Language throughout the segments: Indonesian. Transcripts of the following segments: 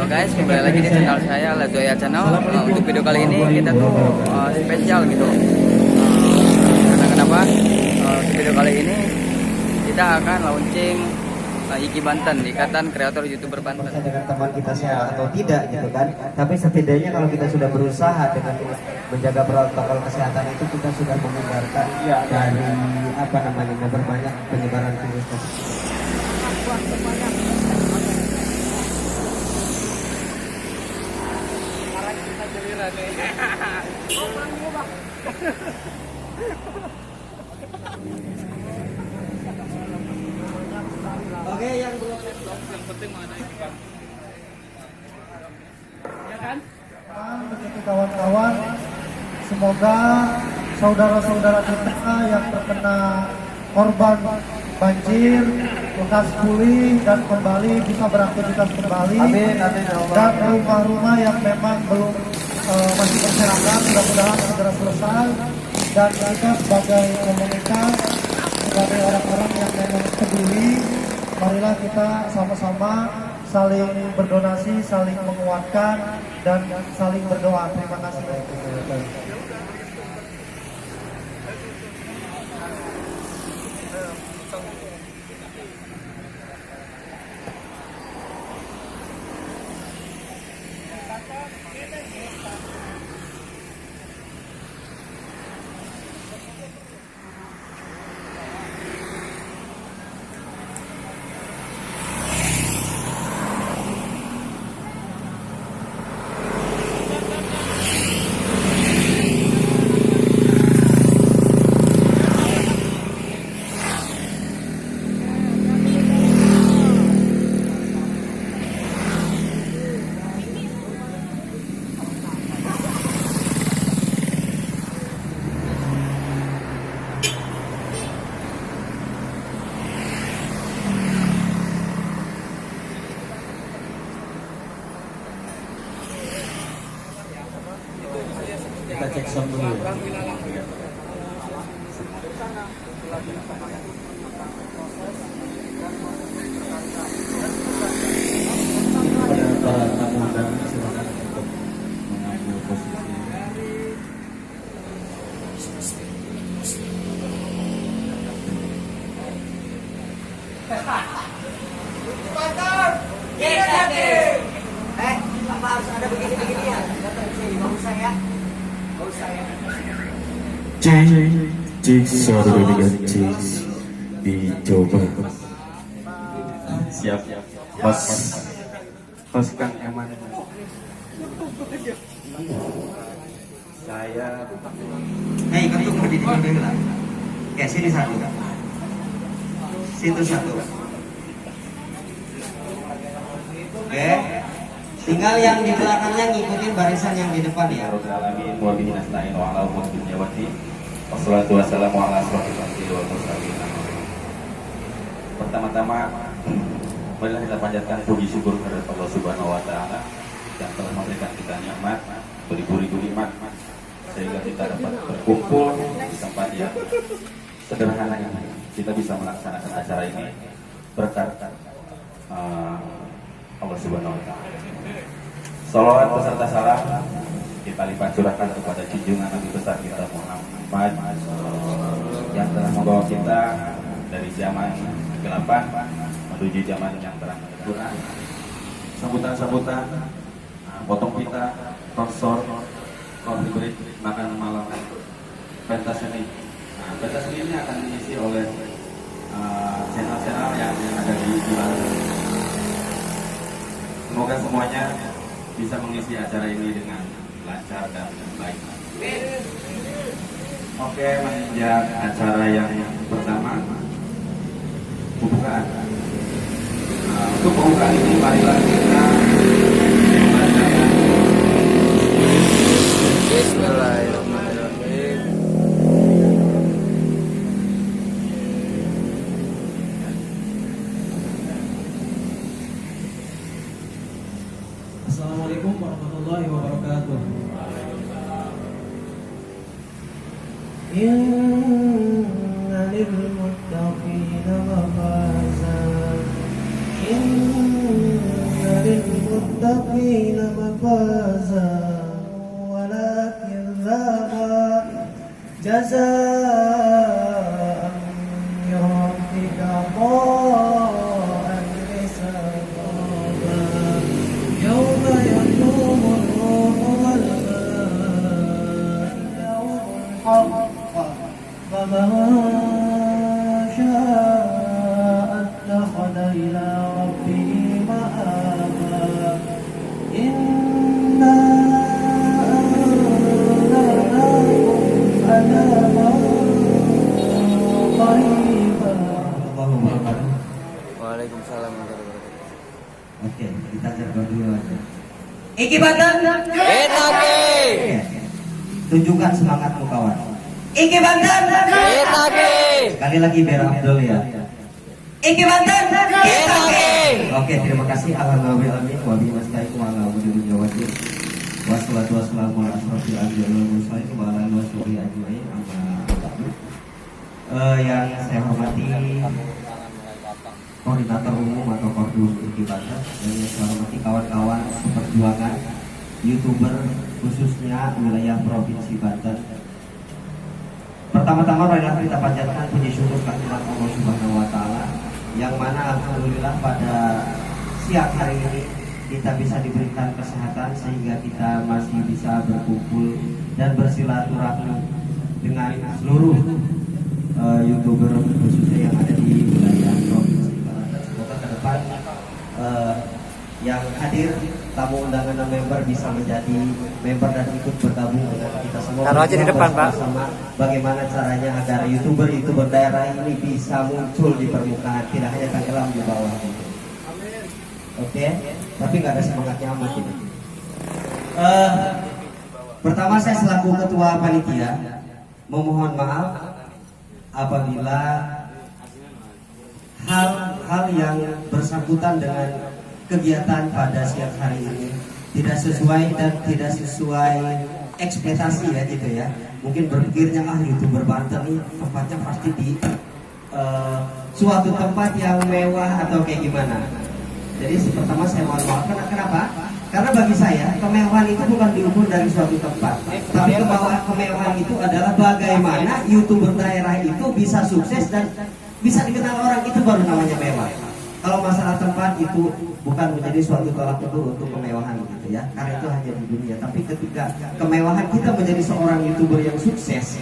Halo guys, kembali lagi di channel saya Lazoya Channel. Untuk video kali ini kita tuh spesial gitu. Karena kenapa? Untuk video kali ini kita akan launching IKI Banten, Ikatan Kreator YouTuber Banten. Dengan teman kita semua atau tidak gitu kan. Tapi setidaknya kalau kita sudah berusaha dengan menjaga protokol kesehatan itu, kita sudah menghindarkan dari apa namanya memperbanyak penyebaran virus tersebut. Oke, yang belum yang penting mana ini Bang? Ya kan? Begitu kawan-kawan, semoga saudara-saudara kita yang terkena korban banjir lekas pulih dan kembali bisa beraktivitas kembali. Amin. Dan rumah-rumah yang memang belum masih berserakan mudah-mudahan segera selesai. Dan kita sebagai komunitas, sebagai orang-orang yang memang peduli, marilah kita sama-sama saling berdonasi, saling menguatkan, dan saling berdoa. Terima kasih. Kita cek sound dulu. Pada para tamu undangan silakan untuk mengambil posisi. Apa harus ada begini-begini ya? Datang ke sini, nggak usah ya? Nggak usah ya? Cek suara dengan cek dicoba. Siap, host Kang Eman. Saya. Hei, kamu tunggu di sini lah. Oke, sini satu. Situ satu. Oke. Tinggal yang di belakangnya ngikutin barisan yang di depan ya. Pertama-tama, marilah kita panjatkan puji syukur kepada Allah Subhanahu wa Ta'ala yang telah memberikan kita nikmat, beribu-ribu nikmat, sehingga kita dapat berkumpul di tempat yang sederhana ini. Kita bisa melaksanakan acara ini berkat Allah Subhanahu wa Ta'ala. Salawat beserta salam kita lipat curahkan kepada junjungan Nabi besar kita Muhammad yang telah membawa kita dari zaman kegelapan menuju zaman yang terang benderang. Sambutan-sambutan, potong pita, torsor, coffee break, makan malam, pentas seni. Pentas seni ini akan diisi oleh channel-channel yang ada di Banten. Semoga semuanya bisa mengisi acara ini dengan lancar dan baik. Oke, menginjak acara yang pertama, pembukaan. Untuk pembukaan ini, marilah kita membacakan Bismillahirrahmanirrahim. Assalamualaikum warahmatullahi wabarakatuh. Inna lil muttaqina mafaza. Inna lil muttaqina للمتقين مفازا ولكن ذاق جزاء من ربك عطاء ليس عطاء يوم يقوم الروح والملائكة والحق فمن شاء اتخذ إلى ربه مآبا إنا أنذرناكم عذابا قريبا. Allahumma barakatuh. Waalaikumsalam warahmatullahi wabarakatuh. Oke, kita coba dulu aja. Iki Banten. Kita ke. Tunjukkan semangatmu kawan. Iki Banten. Kita ke. Sekali lagi biar Abdul ya. Iki Banten. Kita ke. Oke, terima kasih. Alhamdulillah wa bihi nasta'inu ala umuri dunya wassalatu wassalamu ala asrofil anbiya'i wal mursalin wa ala alihi washabihi ajmain. Amma ba'du. Yang saya hormati koordinator umum atau Koordus Iki Banten, dan yang saya hormati kawan-kawan seperjuangan YouTuber khususnya wilayah Provinsi Banten. Pertama-tama marilah kita panjatkan puji syukur kehadirat Allah Subhanahu wa taala yang mana alhamdulillah pada siang hari ini kita bisa diberikan kesehatan sehingga kita masih bisa berkumpul dan bersilaturahmi dengan seluruh YouTuber khususnya yang ada di wilayah Provinsi Banten. Semoga ke depan yang hadir tamu undangan dan member bisa menjadi member dan ikut bergabung dengan kita semua. Taruh aja di depan, Pak. Sama bagaimana caranya agar YouTuber daerah ini bisa muncul di permukaan, tidak hanya tenggelam di bawah gitu. Oke, tapi nggak ada semangatnya amat ini. Pertama saya selaku ketua panitia memohon maaf apabila hal-hal yang bersangkutan dengan kegiatan pada siang hari ini tidak sesuai dan tidak sesuai ekspektasi ya gitu ya. Mungkin berpikirnya YouTuber Banten ini tempatnya pasti di suatu tempat yang mewah atau kayak gimana. Jadi pertama saya mohon maaf. Kenapa? Karena bagi saya kemewahan itu bukan diukur dari suatu tempat, tapi kemewahan itu adalah bagaimana YouTuber daerah itu bisa sukses dan bisa dikenal orang, itu baru namanya mewah. Kalau masalah tempat itu bukan menjadi suatu tolak ukur untuk kemewahan gitu ya, karena itu hanya di dunia. Tapi ketika kemewahan kita menjadi seorang YouTuber yang sukses,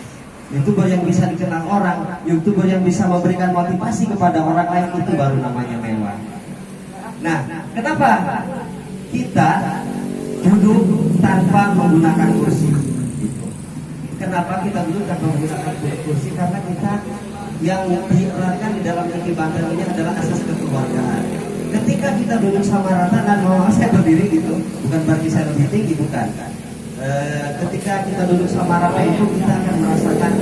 YouTuber yang bisa dikenal orang, YouTuber yang bisa memberikan motivasi kepada orang lain, itu baru namanya mewah. Nah, kenapa kita duduk tanpa menggunakan kursi? Gitu. Kenapa kita duduk tanpa menggunakan kursi? Karena kita yang diikrarkan di dalam Iki Banten ini adalah asas kekeluargaan. Ketika kita duduk sama rata dan mau saya berdiri gitu, bukan berarti saya lebih tinggi, bukan. Ketika kita duduk sama rata itu kita akan merasakan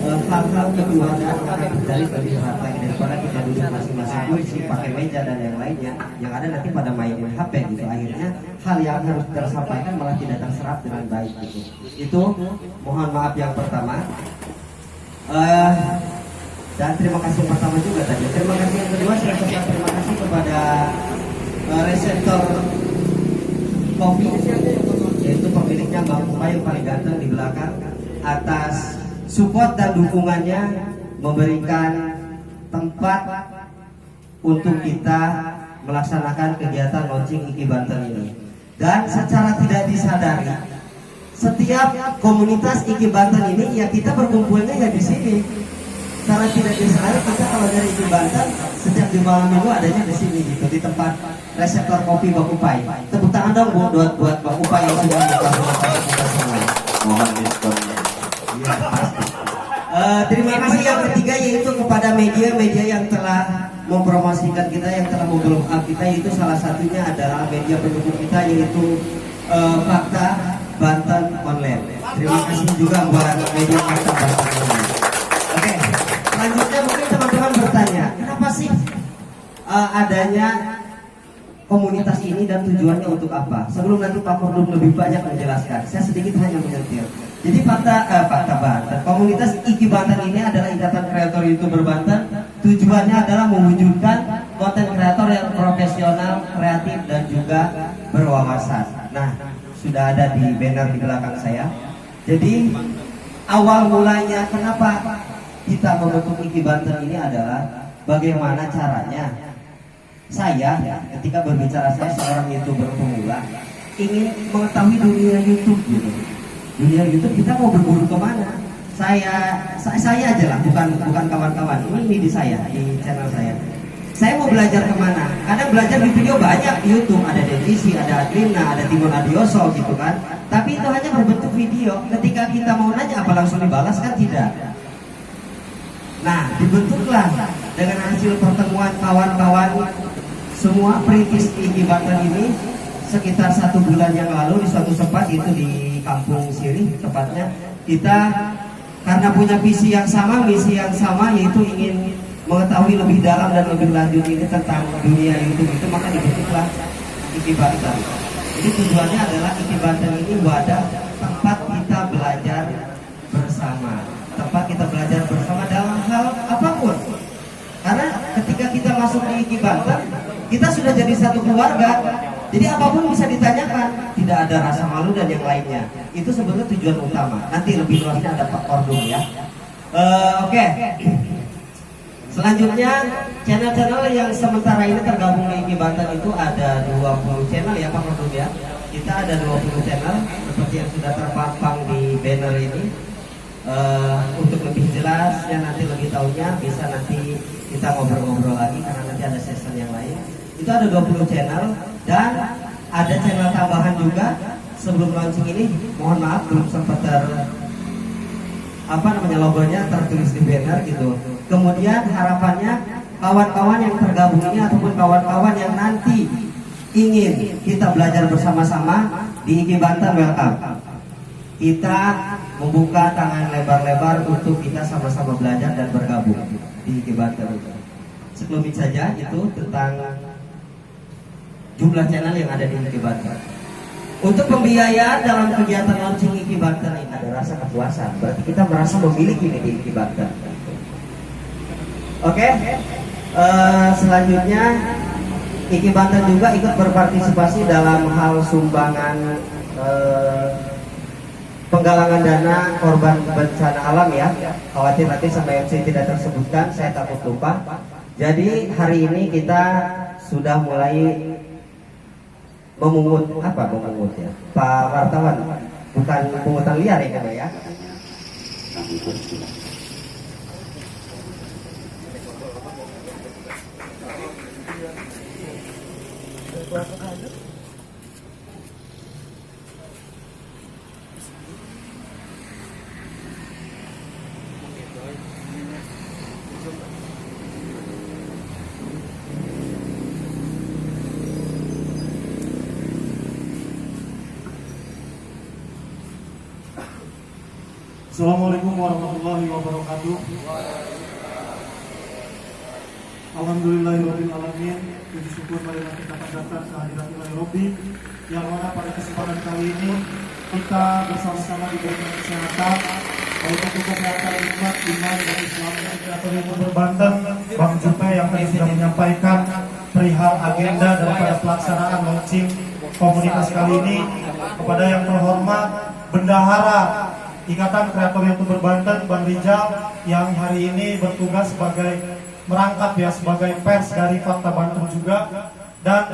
hal-hal kekeluargaan akan terjadi lebih rata daripada kita duduk masing-masing kursi, pakai meja dan yang lainnya, yang ada nanti pada main HP gitu. Akhirnya hal yang harus tersampaikan malah tidak terserap dengan baik gitu. Itu mohon maaf yang pertama. Dan terima kasih yang pertama juga tadi. Terima kasih yang kedua, saya ucapkan terima kasih kepada reseptor kopi, yaitu pemiliknya Bang Upa yang paling ganteng di belakang, atas support dan dukungannya memberikan tempat untuk kita melaksanakan kegiatan launching Iki Banten ini. Dan secara tidak disadari, setiap komunitas Iki Banten ini ya kita berkumpulnya ya di sini. Secara tidak disadari kita kalau dari Iki Banten sejak di malam minggu adanya di sini gitu, di tempat reseptor kopi Bang Upai. Tepuk tangan dong buat Bang Upai yang sudah membuka kita semua. Mohon diskonnya. Ya, pasti. Terima kasih yang ketiga yaitu kepada media-media yang telah mempromosikan kita, yang telah memblow up kita, yaitu salah satunya adalah media pendukung kita yaitu Fakta Banten Online. Terima kasih juga buat media Fakta Banten Online. Oke, selanjutnya mungkin teman-teman bertanya, kenapa sih adanya komunitas ini dan tujuannya untuk apa? Sebelum nanti Pak Kordum lebih banyak menjelaskan, saya sedikit hanya menyentil. Jadi Fakta Banten, komunitas Iki Banten ini adalah ikatan kreator YouTuber Banten. Tujuannya adalah mewujudkan konten kreator yang profesional, kreatif dan juga berwawasan. Nah, sudah ada di banner di belakang saya. Jadi awal mulanya kenapa kita membentuk IKI Banten ini adalah bagaimana caranya saya ketika berbicara saya seorang YouTuber pemula ingin mengetahui dunia YouTube gitu. Dunia YouTube kita mau berburu kemana? Saya aja lah, bukan kawan-kawan. Ini di saya, di channel saya. Saya mau belajar kemana? Kadang belajar di video banyak di YouTube, ada Denisi, ada Adrina, ada Timon Adioso gitu kan. Tapi itu hanya berbentuk video. Ketika kita mau nanya apa langsung dibalas kan tidak. Nah, dibentuklah dengan hasil pertemuan kawan-kawan semua perintis IKI Banten ini sekitar 1 bulan yang lalu di suatu tempat itu di Kampung Sirih tepatnya. Kita karena punya visi yang sama, misi yang sama, yaitu ingin mengetahui lebih dalam dan lebih lanjut ini tentang dunia YouTube itu, maka dibentuklah IKI Banten. Jadi tujuannya adalah IKI Banten ini wadah tempat kita belajar bersama, tempat kita belajar bersama dalam hal apapun. Karena ketika kita masuk di IKI Banten, kita sudah jadi satu keluarga. Jadi apapun bisa ditanyakan, tidak ada rasa malu dan yang lainnya. Itu sebenarnya tujuan utama. Nanti lebih luasnya ada Pak Ordung ya. Oke. Selanjutnya channel-channel yang sementara ini tergabung di IKI Banten itu ada 20 channel ya Pak Ordung ya. Kita ada 20 channel seperti yang sudah terpampang di banner ini. Untuk lebih jelasnya nanti lebih tahunya bisa nanti kita ngobrol-ngobrol lagi karena nanti ada session yang lain. Itu ada 20 channel dan ada channel tambahan juga sebelum launching ini. Mohon maaf belum sempat logonya tertulis di banner gitu. Kemudian harapannya kawan-kawan yang tergabung ini ataupun kawan-kawan yang nanti ingin kita belajar bersama-sama di IKI Banten, welcome. Kita membuka tangan lebar-lebar untuk kita sama-sama belajar dan bergabung di IKI Banten. Sekelumit saja itu tentang jumlah channel yang ada di IKI Banten. Untuk pembiayaan dalam kegiatan launching IKI Banten ini ada rasa kepuasan. Berarti kita merasa memiliki ini di IKI Banten. Oke. Selanjutnya IKI Banten juga ikut berpartisipasi dalam hal sumbangan penggalangan dana korban bencana alam ya. Khawatir nanti sama MC tidak tersebutkan, saya takut lupa. Jadi hari ini kita sudah mulai memungut ya Pak wartawan, bukan pungutan liar ya kan ya. Assalamualaikum warahmatullahi wabarakatuh. Alhamdulillahirabbil alamin. Puji syukur marilah kita panjatkan kehadirat Ilahi Robbi yang mana pada kesempatan kali ini kita bersama-sama diberikan kesehatan, baik untuk kesehatan umat, iman dan Islam. Kreator YouTuber Banten, Bang Jupe yang tadi sudah menyampaikan perihal agenda daripada pelaksanaan launching komunitas kali ini. Kepada yang terhormat Bendahara Ikatan Kreator YouTuber Banten, Bang Rijal, yang hari ini bertugas sebagai merangkap ya sebagai pers dari Fakta Banten juga. Dan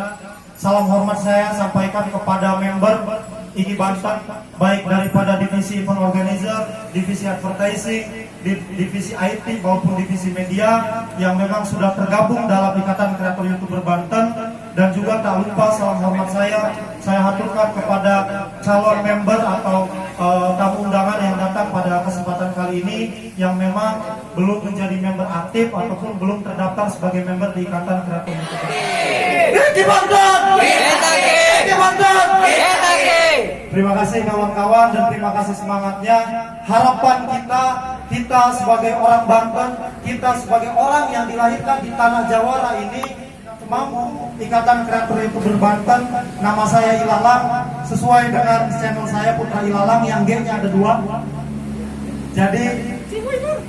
salam hormat saya sampaikan kepada member IKI Banten, baik daripada divisi event organizer, divisi advertising, divisi IT maupun divisi media yang memang sudah tergabung dalam Ikatan Kreator YouTuber Banten. Dan juga tak lupa salam hormat saya haturkan kepada calon member atau tamu undangan yang datang pada kesempatan kali ini yang memang belum menjadi member aktif ataupun belum terdaftar sebagai member di Ikatan Kreator YouTuber. IKI Banten! IKI Banten! Terima kasih kawan-kawan dan terima kasih semangatnya. Harapan kita sebagai orang Banten, kita sebagai orang yang dilahirkan di tanah Jawara ini mampu Ikatan Kreator YouTuber Banten. Nama saya Ilalang, sesuai dengan channel saya Putra Ilalang yang G-nya ada 2. Jadi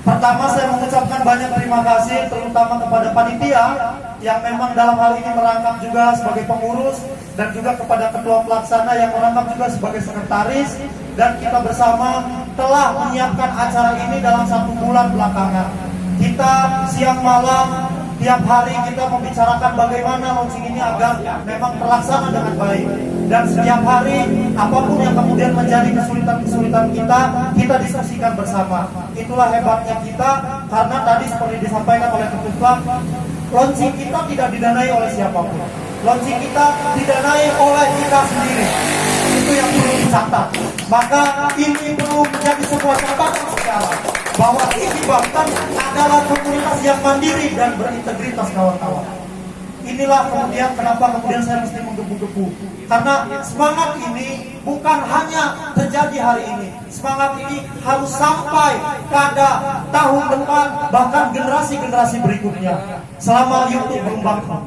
Pertama saya mengucapkan banyak terima kasih terutama kepada panitia yang memang dalam hal ini merangkap juga sebagai pengurus dan juga kepada ketua pelaksana yang merangkap juga sebagai sekretaris, dan kita bersama telah menyiapkan acara ini dalam 1 bulan belakangan. Kita siang malam tiap hari kita membicarakan bagaimana launching ini agar memang terlaksana dengan baik. Dan setiap hari apapun yang kemudian menjadi kesulitan-kesulitan kita diskusikan bersama. Itulah hebatnya kita, karena tadi seperti disampaikan oleh Ketua, launching kita tidak didanai oleh siapapun. Launching kita didanai oleh kita sendiri. Itu yang perlu dicatat. Maka ini perlu menjadi sebuah catatan sekarang bahwa IKI Banten adalah komunitas yang mandiri dan berintegritas, kawan-kawan. Inilah kemudian kenapa kemudian saya mesti menggebu-gebu, karena semangat ini bukan hanya terjadi hari ini. Semangat ini harus sampai pada tahun depan, bahkan generasi-generasi berikutnya, selama YouTube belum bangkrut.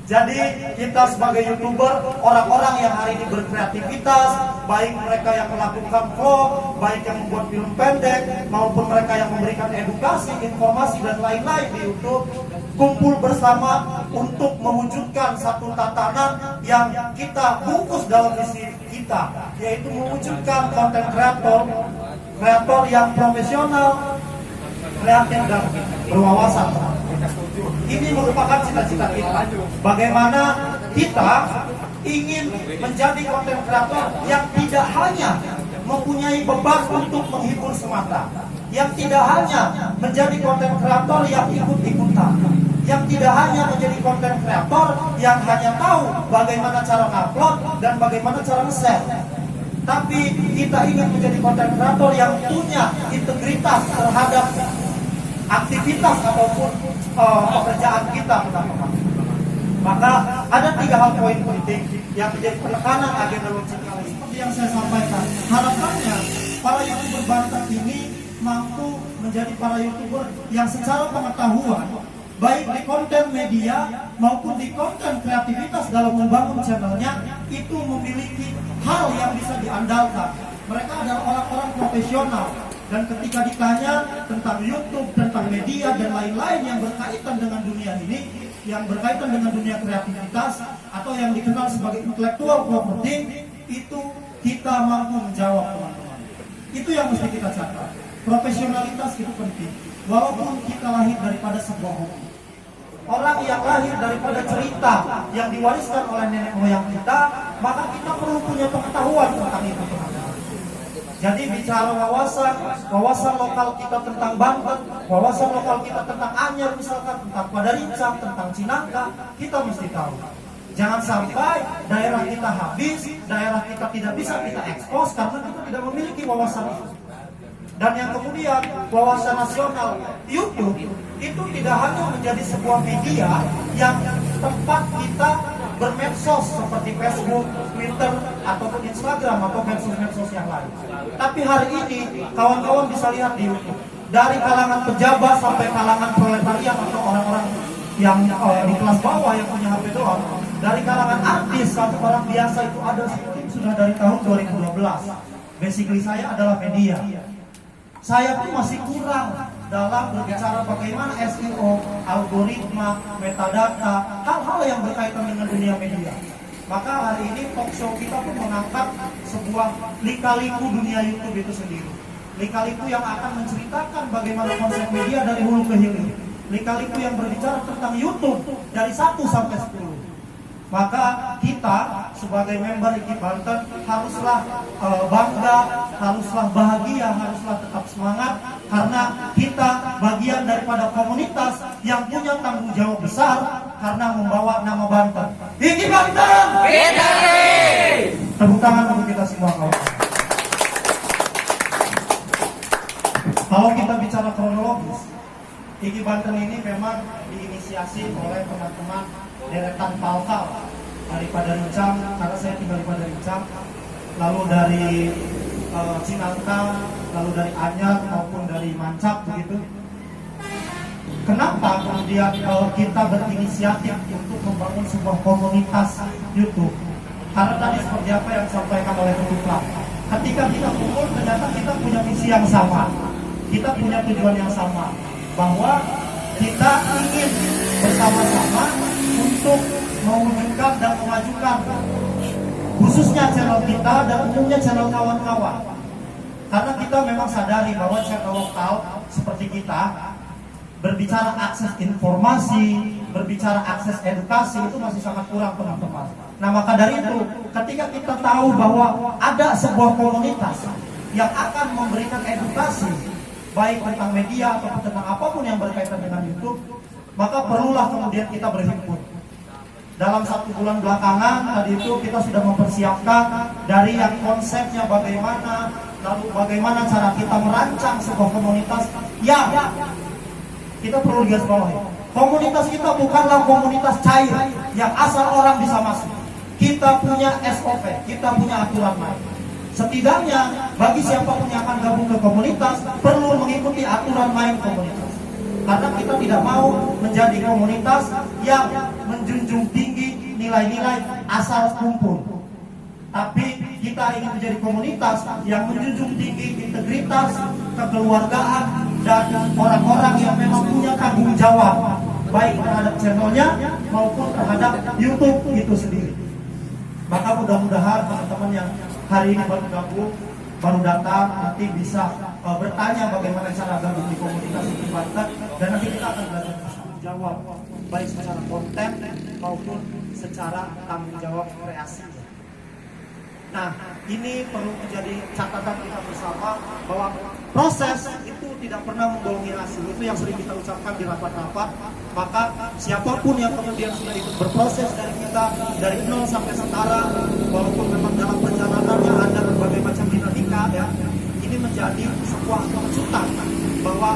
Jadi kita sebagai YouTuber, orang-orang yang hari ini berkreativitas, baik mereka yang melakukan vlog, baik yang membuat film pendek, maupun mereka yang memberikan edukasi, informasi, dan lain-lain di YouTube, kumpul bersama untuk mewujudkan satu tatanan yang kita bungkus dalam visi kita, yaitu mewujudkan konten kreator yang profesional, kreatif, dan berwawasan. Ini merupakan cita-cita kita. Bagaimana kita ingin menjadi konten kreator yang tidak hanya mempunyai beban untuk menghibur semata, yang tidak hanya menjadi konten kreator yang ikut-ikutan, yang tidak hanya menjadi konten kreator yang hanya tahu bagaimana cara upload dan bagaimana cara nge-share, tapi kita ingin menjadi konten kreator yang punya integritas terhadap aktivitas ataupun pekerjaan kita pertama. Maka ada 3 hal poin penting yang menjadi penekanan agenda launching kali ini. Seperti yang saya sampaikan, harapannya para YouTuber Banten ini mampu menjadi para YouTuber yang secara pengetahuan, baik di konten media maupun di konten kreativitas dalam membangun channelnya, itu memiliki hal yang bisa diandalkan. Mereka adalah orang-orang profesional. Dan ketika ditanya tentang YouTube, tentang media, dan lain-lain yang berkaitan dengan dunia ini, yang berkaitan dengan dunia kreativitas, atau yang dikenal sebagai intellectual property, itu kita mampu menjawab, teman-teman. Itu yang mesti kita catat. Profesionalitas itu penting. Walaupun kita lahir daripada sebuah hobi. Orang yang lahir daripada cerita yang diwariskan oleh nenek moyang kita, maka kita perlu punya pengetahuan tentang itu, teman-teman. Jadi bicara wawasan lokal kita tentang Banten, wawasan lokal kita tentang Anyer misalkan, tentang Padarincang, tentang Cinangka, kita mesti tahu. Jangan sampai daerah kita habis, daerah kita tidak bisa kita ekspos karena kita tidak memiliki wawasan itu. Dan yang kemudian, wawasan nasional, YouTube itu tidak hanya menjadi sebuah media yang tempat kita bermedsos seperti Facebook, Twitter, ataupun Instagram, atau medsos-medsos yang lain. Tapi hari ini, kawan-kawan bisa lihat di YouTube, dari kalangan pejabat sampai kalangan proletariat atau orang-orang yang di kelas bawah yang punya HP doang, dari kalangan artis sampai orang biasa itu ada sudah dari tahun 2012. Basically saya adalah media. Saya pun masih kurang dalam berbicara bagaimana SEO, algoritma, metadata, hal-hal yang berkaitan dengan dunia media. Maka hari ini talk show kita pun mengangkat sebuah lika-liku dunia YouTube itu sendiri. Lika-liku yang akan menceritakan bagaimana konsep media dari hulu ke hilir. Lika-liku yang berbicara tentang YouTube dari 1 sampai 10. Maka kita sebagai member IKI Banten haruslah bangga, haruslah bahagia, haruslah tetap semangat, karena kita bagian daripada komunitas yang punya tanggung jawab besar karena membawa nama Banten. IKI Banten! Tepuk tangan untuk kita semua, kawan. Kalau kita bicara kronologis, IKI Banten ini memang diinisiasi oleh teman-teman deretan Palkal dari Padarincang, karena saya tinggal di Padarincang, lalu dari Cinangka, lalu dari Anyer maupun dari Mancak begitu. Kenapa kemudian kita berinisiatif untuk membangun sebuah komunitas YouTube? Karena tadi seperti apa yang disampaikan oleh Ketua, ketika kita kumpul ternyata kita punya misi yang sama. kita punya tujuan yang sama, bahwa kita ingin bersama-sama untuk mewujudkan dan memajukan khususnya channel kita dan umumnya channel kawan-kawan. Karena kita memang sadari bahwa channel lokal seperti kita berbicara akses informasi, berbicara akses edukasi itu masih sangat kurang, teman-teman. Nah, maka dari itu ketika kita tahu bahwa ada sebuah komunitas yang akan memberikan edukasi baik tentang media ataupun tentang apapun yang berkaitan dengan YouTube, maka perlulah kemudian kita berhimpun. Dalam 1 bulan belakangan tadi itu kita sudah mempersiapkan dari yang konsepnya bagaimana, lalu bagaimana cara kita merancang sebuah komunitas yang kita perlu garisbawahi. Komunitas kita bukanlah komunitas cair yang asal orang bisa masuk. Kita punya SOP, kita punya aturan main. Setidaknya bagi siapapun yang akan gabung ke komunitas perlu mengikuti aturan main komunitas. Karena kita tidak mau menjadi komunitas yang menjunjung tinggi nilai-nilai asal kumpul. Tapi kita ingin menjadi komunitas yang menjunjung tinggi integritas, kekeluargaan, dan orang-orang yang memang punya tanggung jawab baik terhadap channelnya maupun terhadap YouTube itu sendiri. Maka mudah-mudahan teman-teman yang hari ini baru gabung, baru datang, nanti bisa bertanya bagaimana cara gabung di komunitas ini Banten, dan nanti kita akan belajar tanggung jawab baik secara konten maupun secara tanggung jawab kreasi. Nah, ini perlu menjadi catatan kita bersama bahwa proses itu tidak pernah membohongi hasil. Itu yang sering kita ucapkan di rapat-rapat. Maka siapapun yang kemudian sudah ikut berproses dari kita dari 0 sampai sekarang, walaupun memang dalam perjalanannya ada berbagai macam dinamika ya, ini menjadi sebuah kejutan bahwa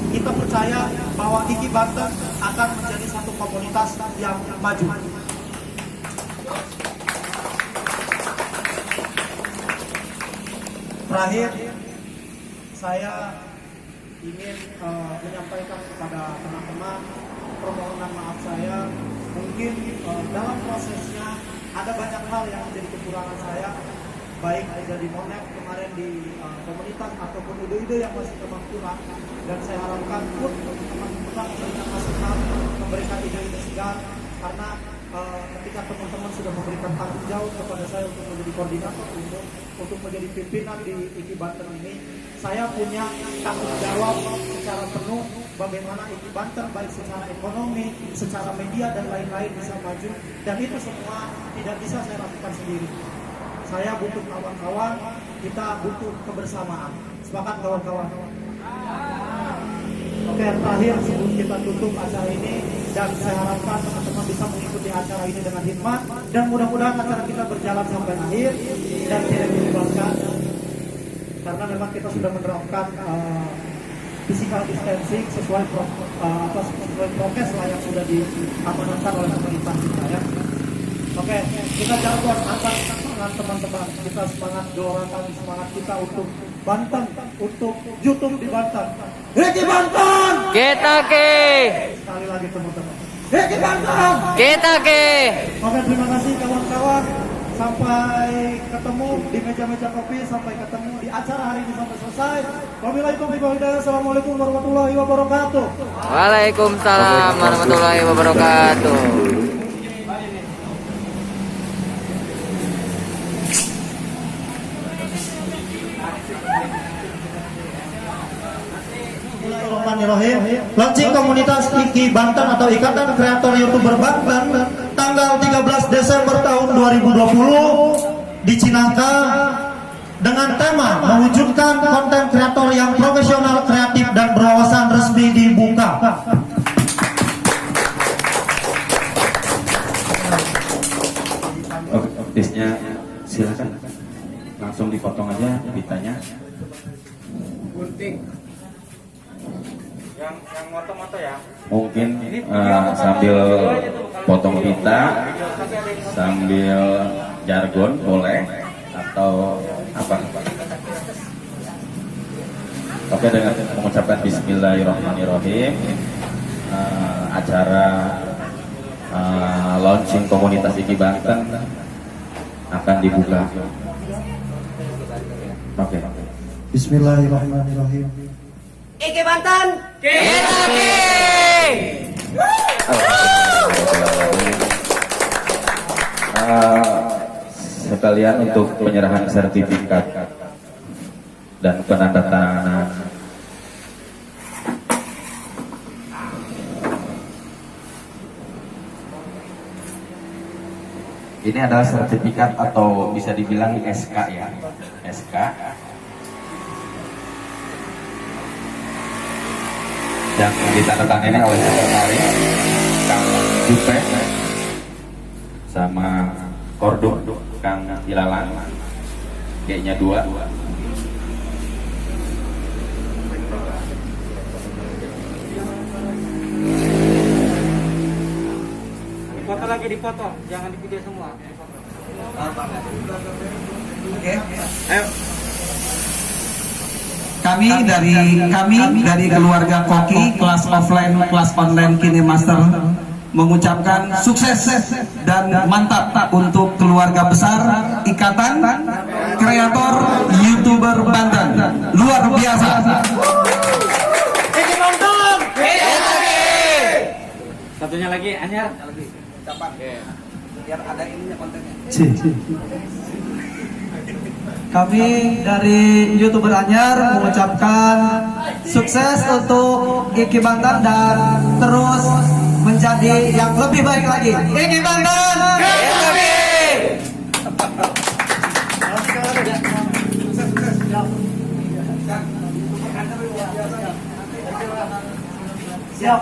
kita percaya bahwa IKI Banten akan menjadi satu komunitas yang maju. Terakhir, saya ingin menyampaikan kepada teman-teman permohonan maaf saya. Mungkin dalam prosesnya ada banyak hal yang menjadi kekurangan saya, baik dari Monep kemarin di komunitas ataupun ide-ide yang masih kurang. Dan saya harapkan pun teman-teman memberikan masukan, memberikan ide-ide segar, karena ketika teman-teman sudah memberikan tanggung jawab kepada saya untuk menjadi koordinator untuk menjadi pimpinan di IKI Banten ini, saya punya tanggung jawab secara penuh bagaimana IKI Banten baik secara ekonomi, secara media dan lain-lain bisa maju, dan itu semua tidak bisa saya lakukan sendiri. Saya butuh kawan-kawan, kita butuh kebersamaan. Sepakat kawan-kawan? Oke, terakhir sebelum kita tutup acara ini, dan saya harapkan teman-teman bisa mengikuti acara ini dengan hikmat, dan mudah-mudahan acara kita berjalan sampai akhir dan tidak dilibatkan, karena memang kita sudah menerapkan physical distancing sesuai prokes lah yang sudah diamanatkan oleh pemerintah kita ya. Oke, kita jargon antar semangat teman-teman, kita semangat doakan semangat kita untuk Banten, untuk YouTube di Banten. IKI Banten! Kita ke! Sekali lagi teman-teman. IKI Banten! Kita ke! Oke, terima kasih kawan-kawan. Sampai ketemu di meja-meja kopi, sampai ketemu di acara hari ini sampai selesai. Wabillahi taufiq wal hidayah. Assalamualaikum warahmatullahi wabarakatuh. Waalaikumsalam warahmatullahi wabarakatuh. Bismillahirrahmanirrahim. Launching komunitas IKI Banten atau Ikatan Kreator YouTuber Banten tanggal 13 Desember tahun 2020 di Cinangka dengan tema mewujudkan konten kreator yang profesional, kreatif dan berwawasan resmi dibuka. Artisnya silakan langsung dipotong aja ditanya. Gunting. Yang moto-moto ya. Mungkin sambil potong pita, sambil jargon boleh atau apa? Oke, dengan mengucapkan Bismillahirrahmanirrahim, acara launching komunitas IKI Banten akan dibuka. Oke. Bismillahirrahmanirrahim. Iki Banten. Sekalian untuk penyerahan sertifikat dan penandatanganan ini adalah sertifikat atau bisa dibilang SK ya, SK yang ditandatangani oleh sekretaris Kang Jupe sama Kordo Kang Ilalan, G-nya 2. Foto lagi, dipoto, jangan di video semua. Oke. Ayo. Kami dari keluarga Koki kelas offline kelas online KineMaster mengucapkan sukses dan mantap untuk keluarga besar Ikatan Kreator YouTuber Banten. Luar biasa. Satunya lagi, Anyar. Biar ada ininya kontennya. Kami dari YouTuber Anyar mengucapkan sukses untuk Iki Banten dan terus menjadi yang lebih baik lagi. Iki Banten! Siap.